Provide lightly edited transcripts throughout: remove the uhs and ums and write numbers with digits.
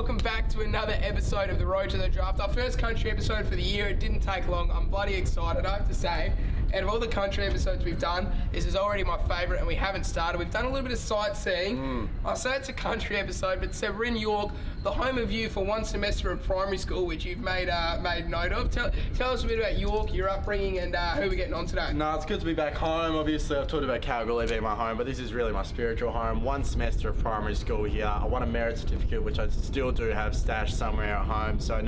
welcome back to another episode of The Road to the Draft. Our first country episode for the year. It didn't take long. I'm bloody excited, I have to say. Out of all the country episodes we've done, this is already my favourite, and we haven't started. We've done a little bit of sightseeing. I say it's a country episode, but so we're in York, the home of you for one semester of primary school, which you've made note of. Tell us a bit about York, your upbringing, and who we're getting on today. No, it's good to be back home. Obviously, I've talked about Calgary being my home, but this is really my spiritual home. One semester of primary school here. I won a merit certificate, which I still do have stashed somewhere at home. So,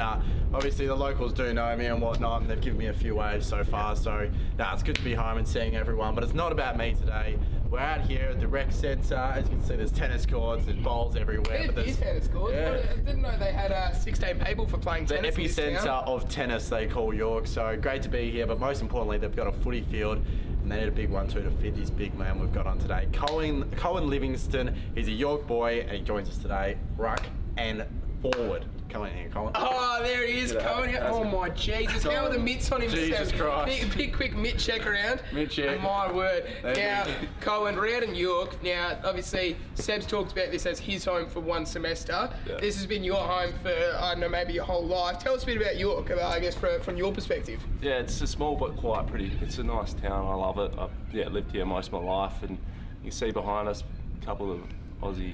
obviously the locals do know me and whatnot, and they've given me a few waves so far. So, it's good to be home and seeing everyone. But it's not about me today. We're out here at the rec centre. As you can see, there's tennis courts, there's bowls everywhere. There's tennis courts. Yeah. I didn't know they had 16 people for playing tennis. The epicentre of tennis, they call York. So great to be here. But most importantly, they've got a footy field, and they need a big one too to fit this big man we've got on today. Coen Livingstone. He's a York boy, and he joins us today. Ruck and forward. Come in here, Coen. Oh, there he is, Coen. Oh my Jesus! How are the mitts on him? Jesus Christ! Big quick mitt check around. Mitt check. My word. Now, Coen, we're out in York. Now, obviously, Seb's talked about this as his home for one semester. Yeah. This has been your home for, I don't know, maybe your whole life. Tell us a bit about York, I guess, from your perspective. Yeah, it's a small but quite pretty. It's a nice town. I love it. I've lived here most of my life, and you can see behind us a couple of Aussie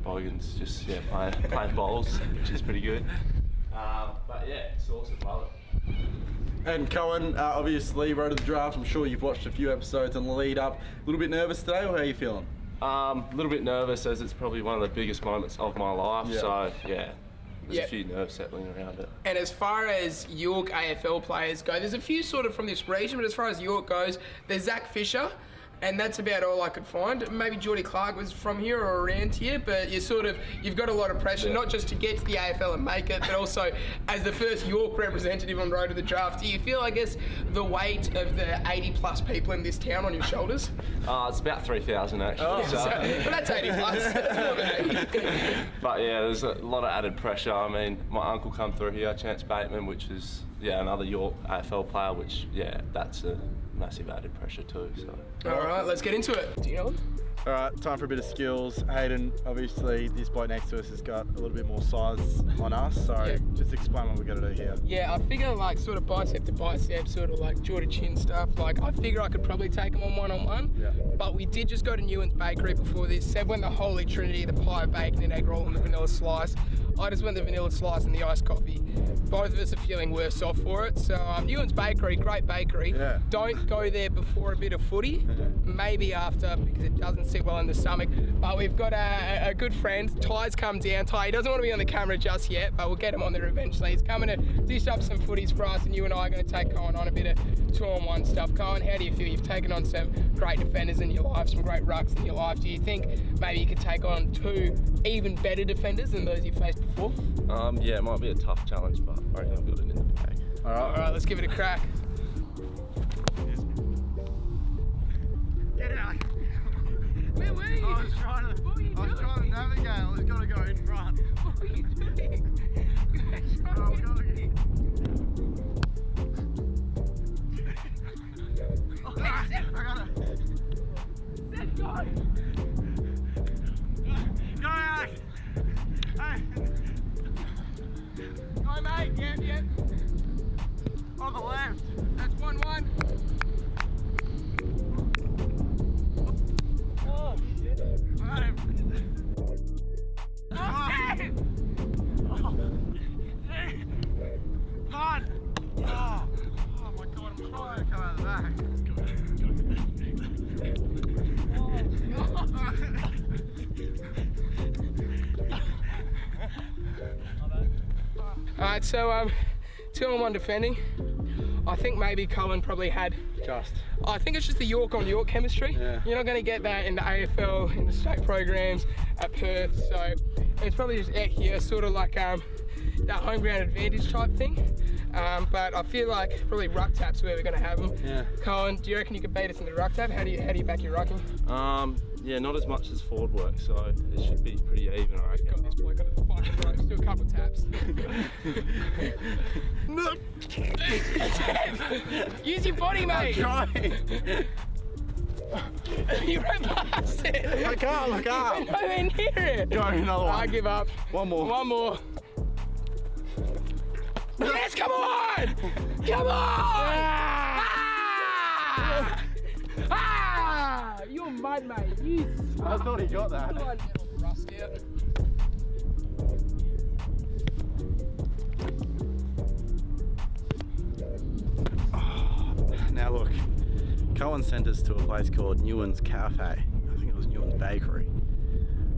bogans just playing bowls, which is pretty good. But yeah, it's awesome. Love it. And Coen, obviously, Road to the Draft. I'm sure you've watched a few episodes on the lead up. A little bit nervous today, or how are you feeling? A little bit nervous, as it's probably one of the biggest moments of my life. Yeah. So yeah, there's a few nerves settling around it. And as far as York AFL players go, there's a few sort of from this region, but as far as York goes, there's Zach Fisher. And that's about all I could find. Maybe Geordie Clark was from here or around here, but you've got a lot of pressure, not just to get to the AFL and make it, but also as the first York representative on Road to the Draft. Do you feel, I guess, the weight of the 80 plus people in this town on your shoulders? It's about 3,000 actually. Oh, but that's 80 plus. That's more than 80. But yeah, there's a lot of added pressure. I mean, my uncle come through here, Chance Bateman, which is another York AFL player, which that's a massive added pressure too. So. All right, let's get into it. Do you know? All right, time for a bit of skills. Hayden, obviously, this bloke next to us has got a little bit more size on us, so just explain what we're going to do here. Yeah, I figure like sort of bicep to bicep, sort of like jaw to chin stuff. Like I figure I could probably take him on one-on-one. Yeah. But we did just go to Newman's Bakery before this. Seb went the holy trinity, the pie, bacon and egg roll and the vanilla slice. I just went the vanilla slice and the iced coffee. Both of us are feeling worse off for it. So Newman's Bakery, great bakery. Yeah. Don't go there before a bit of footy. Maybe after, because it doesn't sit well in the stomach. But we've got a good friend. Ty's come down. Ty, he doesn't want to be on the camera just yet, but we'll get him on there eventually. He's coming to dish up some footies for us, and you and I are going to take Coen on a bit of 2-on-1 stuff. Coen, how do you feel? You've taken on some great defenders in your life, some great rucks in your life. Do you think maybe you could take on two even better defenders than those you faced before? Yeah, it might be a tough challenge, but I reckon I've got it in the bag. All right, let's give it a crack. Get out. Where were you? I was trying to navigate. I was going to go in front. What were you doing? I got it. Let's go. Go, Alec. Hey. Go, mate. Yep. On the left. That's 1-1. Oh, shit. I got him. Oh, Steve! Come on. Oh my God, I'm trying to come out of the back. Alright, so 2-on-1 defending. I think maybe Coen probably had I think it's just the York on York chemistry. Yeah. You're not going to get that in the AFL, in the state programs at Perth, so it's probably just out here, sort of like that home ground advantage type thing. But I feel like probably ruck taps where we're going to have them. Yeah. Coen, do you reckon you could beat us in the ruck tap? How do you back your rucking? Yeah, not as much as forward work, so it should be pretty even, I reckon. Got this bloke on the fucking ropes, do a couple taps. Use your body, mate. I'm trying. You ran past it. I can't look up. You went nowhere near it. Go, another one. I give up. One more. One more. Yes, come on! Come on! Ah! You're mud, mate. You I thought he got that. Come on, little rust out. Now look, Coen sent us to a place called Newman's Cafe. I think it was Newman's Bakery.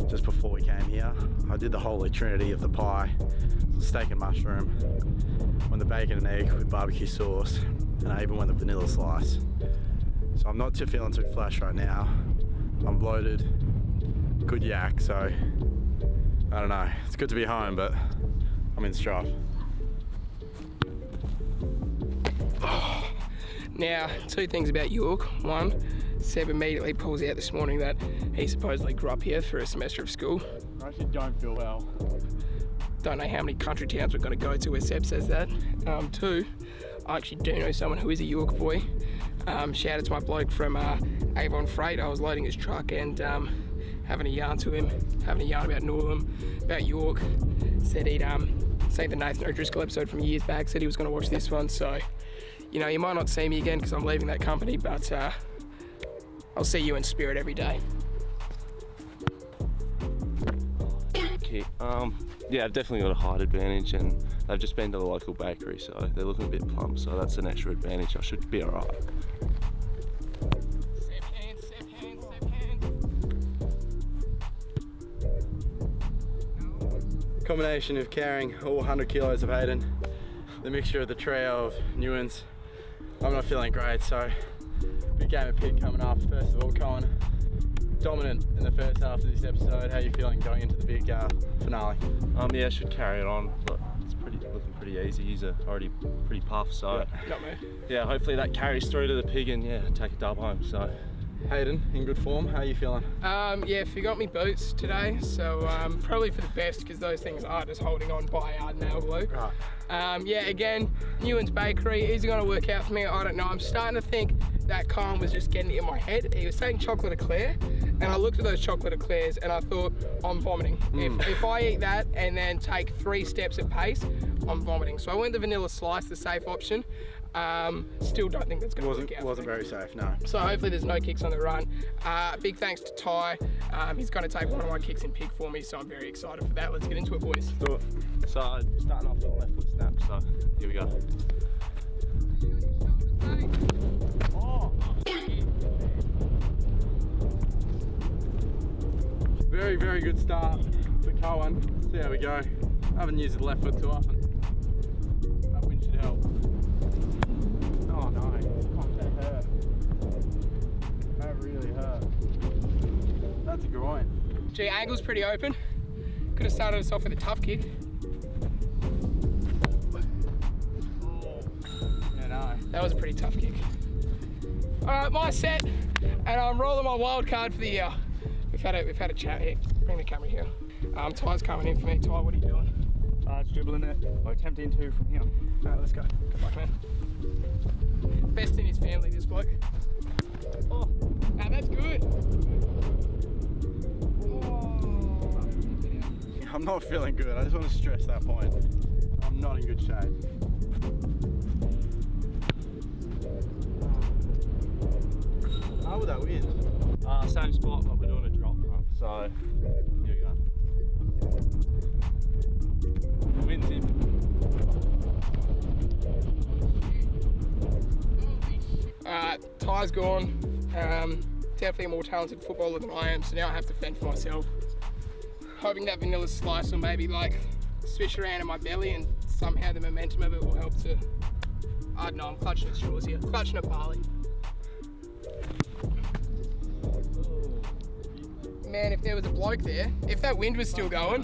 Just before we came here, I did the holy trinity of the pie. Steak and mushroom, went the bacon and egg with barbecue sauce, and I even went the vanilla slice. So I'm not feeling too flush right now. I'm bloated, good yak, so I don't know. It's good to be home, but I'm in strife. Now, two things about York. One, Seb immediately pulls out this morning that he supposedly grew up here for a semester of school. I actually don't feel well. Don't know how many country towns we're going to go to where Seb says that. Two, I actually do know someone who is a York boy. Shout out to my bloke from Avon Freight. I was loading his truck and having a yarn to him, having a yarn about Northam, about York. Said he'd seen the Nathan O'Driscoll episode from years back, said he was going to watch this one. So, you know, you might not see me again because I'm leaving that company, but I'll see you in spirit every day. Okay, yeah, I've definitely got a height advantage, and they've just been to the local bakery, so they're looking a bit plump, so that's an extra advantage. I should be alright. Seb hands, Seb hands, Seb hands. Combination of carrying all 100 kilos of Hayden, the mixture of the trio of Newans. I'm not feeling great, so big game of pig coming up. First of all, Coen, dominant in the first half of this episode. How are you feeling going into the big finale? Yeah, I should carry it on, but it's looking pretty easy. He's already pretty puffed, so Not me. yeah, hopefully that carries through to the pig and yeah, take a dub home. So Hayden, in good form. How are you feeling? Yeah, forgot me boots today, so probably for the best because those things are just holding on by nail glue. Right. Yeah, again, Newman's Bakery, is it going to work out for me? I don't know. I'm starting to think that Coen was just getting it in my head. He was saying chocolate eclair, and I looked at those chocolate eclairs and I thought, I'm vomiting. If I eat that and then take 3 steps at pace, I'm vomiting. So I went the vanilla slice, the safe option. Still don't think that's going to work out. Wasn't very safe, no. So hopefully there's no kicks on the run. Big thanks to Ty. He's going to take one of my kicks in pig for me, so I'm very excited for that. Let's get into it, boys. do it. So starting off with a left foot snap. So here we go. Oh. Very, very good start for Coen. See how we go. I haven't used the left foot too often. That wind should help. Oh no, that hurt. That really hurt. That's a groin. Gee, ankle's pretty open. Could have started us off with a tough kick. Yeah, no. That was a pretty tough kick. Alright, my set, and I'm rolling my wild card for the year. We've had a chat here. Bring the camera here. Ty's coming in for me. Ty, what are you doing? It's dribbling it, or attempting to from here. Alright, let's go. Good luck, man. Best in his family, this bloke. Oh, now that's good. Oh. I'm not feeling good. I just want to stress that point. I'm not in good shape. How would that win? Same spot, but we're doing a drop hunt. So here we go. Wind's in. Ty's gone. Definitely a more talented footballer than I am, so now I have to fend for myself. Hoping that vanilla slice will maybe like switch around in my belly and somehow the momentum of it will help to, I don't know, I'm clutching at straws here. Clutching at barley. Man, if there was a bloke there, if that wind was still going,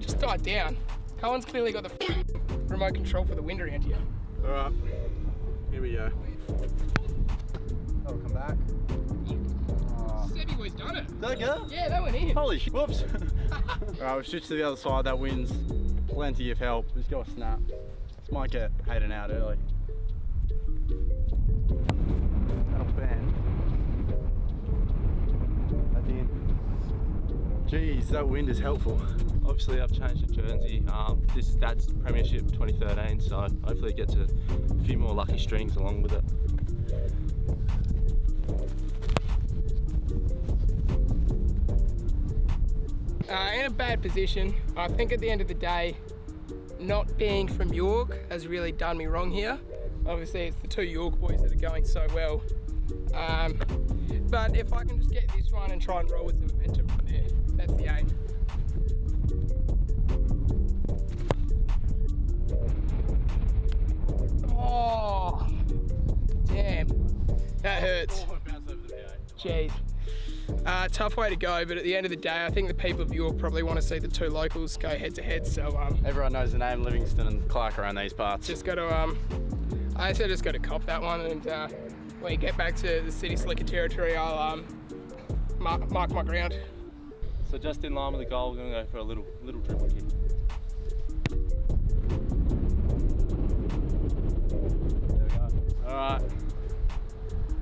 just dive down. Coen's clearly got the remote control for the wind around here. Alright, here we go. Oh, come back. Sebby boy's done it. Did that go? Yeah, that went in. Holy shit. Whoops. Alright, we've switched to the other side. That wind's plenty of help. Just got a snap. This might get Hayden out early. South Bend. At the end. Geez, that wind is helpful. Obviously, I've changed the Guernsey. This is Dad's Premiership 2013, so hopefully it gets a few more lucky strings along with it. In a bad position. I think at the end of the day, not being from York has really done me wrong here. Obviously, it's the two York boys that are going so well. But if I can just get this one and try and roll with the momentum from there, that's the aim. Oh, damn, that hurts. Jeez. Tough way to go, but at the end of the day, I think the people of York probably want to see the two locals go head to head. So everyone knows the name Livingstone and Clark around these parts. Just got to, I said just got to cop that one, and when you get back to the city slicker territory, I'll mark my ground. So just in line with the goal, we're going to go for a little dribble kick. There we go. All right,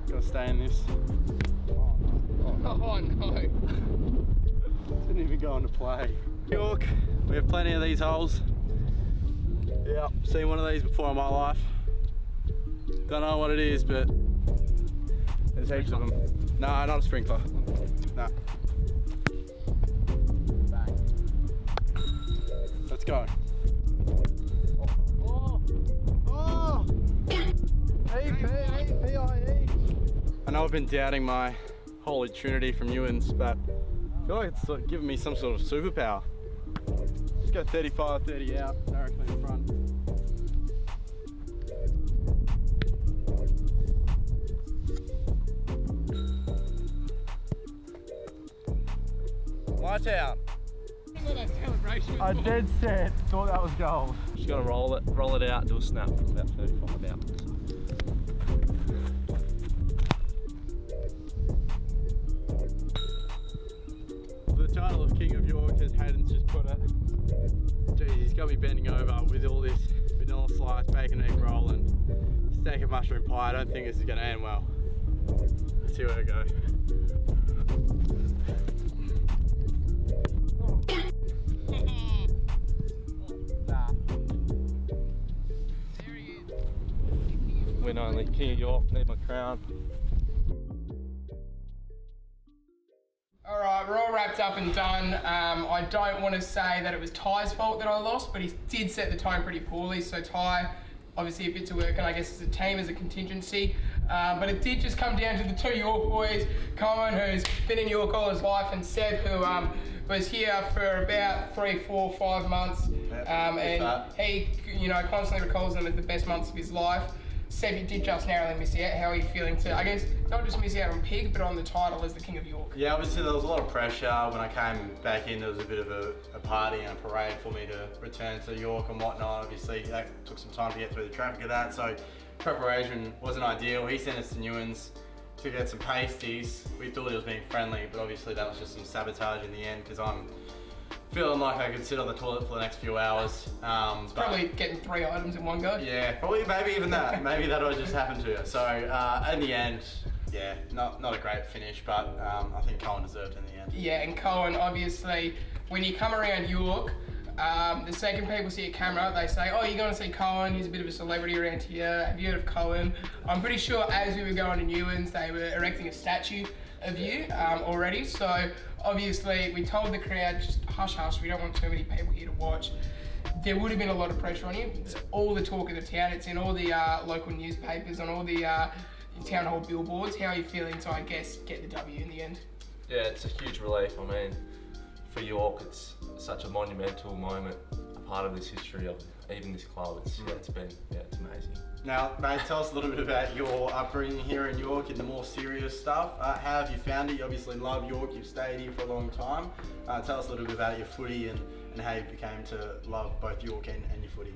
gotta stay in this. Oh no. Didn't even go into play. York, we have plenty of these holes. Yep, seen one of these before in my life. Don't know what it is, but there's heaps of them. No, not a sprinkler. No. Bang. Let's go. Oh! E-P-I-E. I know I've been doubting my Holy Trinity from Ewans, but I feel like it's sort of giving me some sort of superpower. Just go 35, 30 out, directly in front. Lights out. I dead set thought that was gold. Just got to roll it out, do a snap from about 35 out. The title of King of York, as Hayden's just put it. Geez, he's got me bending over with all this vanilla slice, bacon egg roll and steak and mushroom pie. I don't think this is going to end well. Let's see where it goes. Nah. There he is. Win only, King of York, need my crown. All right, we're all wrapped up and done. I don't want to say that it was Ty's fault that I lost, but he did set the tone pretty poorly. So Ty, obviously a bit to work on, I guess, as a team, as a contingency. But it did just come down to the two York boys, Coen, who's been in York all his life, and Seb, who was here for about 3, 4, 5 months. And he, constantly recalls them as the best months of his life. Seb, you did just narrowly miss out. How are you feeling to, I guess, not just miss out on Pig, but on the title as the King of York? Yeah, obviously there was a lot of pressure when I came back in. There was a bit of a party and a parade for me to return to York and whatnot. Obviously that took some time to get through the traffic of that, so preparation wasn't ideal. He sent us to Newlands to get some pasties. We thought he was being friendly, but obviously that was just some sabotage in the end, because I'm feeling like I could sit on the toilet for the next few hours. Probably getting 3 items in one go. Yeah, probably, maybe even that. Maybe that'll just happen to you. So in the end, yeah, not a great finish, but I think Coen deserved it in the end. Yeah, and Coen, obviously, when you come around York, the second people see a camera, they say, oh, you're going to see Coen, he's a bit of a celebrity around here, have you heard of Coen? I'm pretty sure as we were going to Newlands, they were erecting a statue of you already, so obviously we told the crowd, just hush hush, we don't want too many people here to watch. There would have been a lot of pressure on you. It's all the talk of the town, it's in all the local newspapers, on all the town hall billboards. How are you feeling to, I guess, get the W in the end? Yeah, it's a huge relief. I mean, for York, it's such a monumental moment, a part of this history of even this club. It's amazing. Now, mate, tell us a little bit about your upbringing here in York and the more serious stuff. How have you found it? You obviously love York, you've stayed here for a long time. Tell us a little bit about your footy and how you became to love both York and your footy.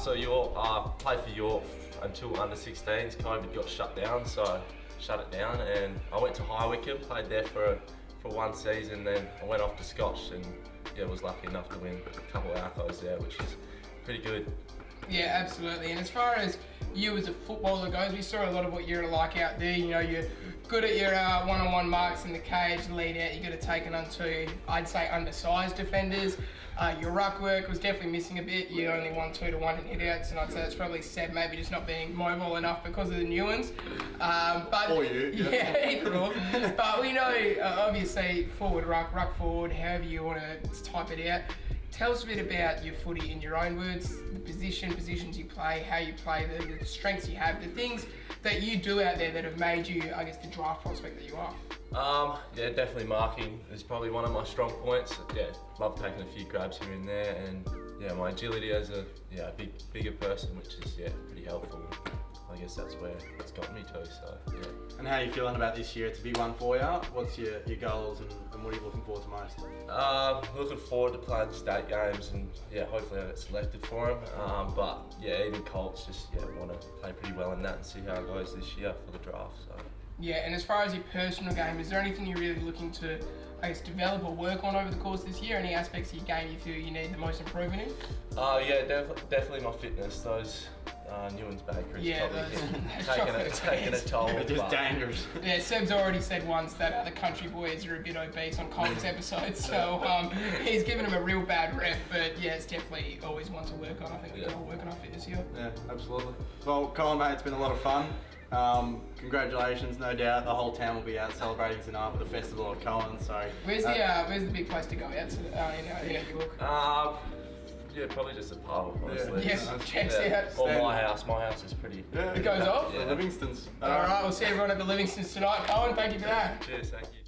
So York, played for York until under 16s. COVID got shut down, so I shut it down, and I went to High Wycombe, played there for one season, then I went off to Scotch and was lucky enough to win a couple of Arcos there, which is pretty good. Yeah, absolutely. And as far as you as a footballer goes, we saw a lot of what you're like out there. You know, you're good at your one-on-one marks in the cage, lead out. You got to take it onto, I'd say, undersized defenders. Your ruck work was definitely missing a bit. You only won 2-1 in hit-outs, and I'd say that's probably Seb maybe just not being mobile enough because of the new ones. But Or you. yeah, either or. But we know, obviously, forward ruck forward, however you want to type it out. Tell us a bit about your footy in your own words, the positions you play, how you play, the strengths you have, the things that you do out there that have made you, I guess, the draft prospect that you are. Yeah, definitely marking is probably one of my strong points. Yeah, love taking a few grabs here and there, and yeah, my agility as a bigger person, which is pretty helpful. I guess that's where it's got me to. So yeah. And how are you feeling about this year? It's a big one for you. What's your goals and what are you looking forward to most? Looking forward to playing state games and hopefully I get selected for them. But yeah, even Colts just want to play pretty well in that and see how it goes this year for the draft. So. Yeah, and as far as your personal game, is there anything you're really looking to, I guess, develop or work on over the course of this year? Any aspects of your game you feel you need the most improvement in? Yeah, definitely my fitness. Those Newlands bakeries probably taking a toll. They're just dangerous. Yeah, Seb's already said once that the country boys are a bit obese on Colin's episodes, so he's given him a real bad rep, but yeah, it's definitely always one to work on. I think we can all work on our fitness here. Yeah, absolutely. Well, Colin, mate, it's been a lot of fun. Congratulations, no doubt. The whole town will be out celebrating tonight with the Festival of Coen. So, where's the big place to go out to in York? Yeah, probably just a pub, honestly. Yeah, checks out. Or my house. My house is pretty. Yeah, it goes off? The Livingstones. All right, we'll see everyone at the Livingstons tonight. Coen, thank you for that. Cheers, thank you.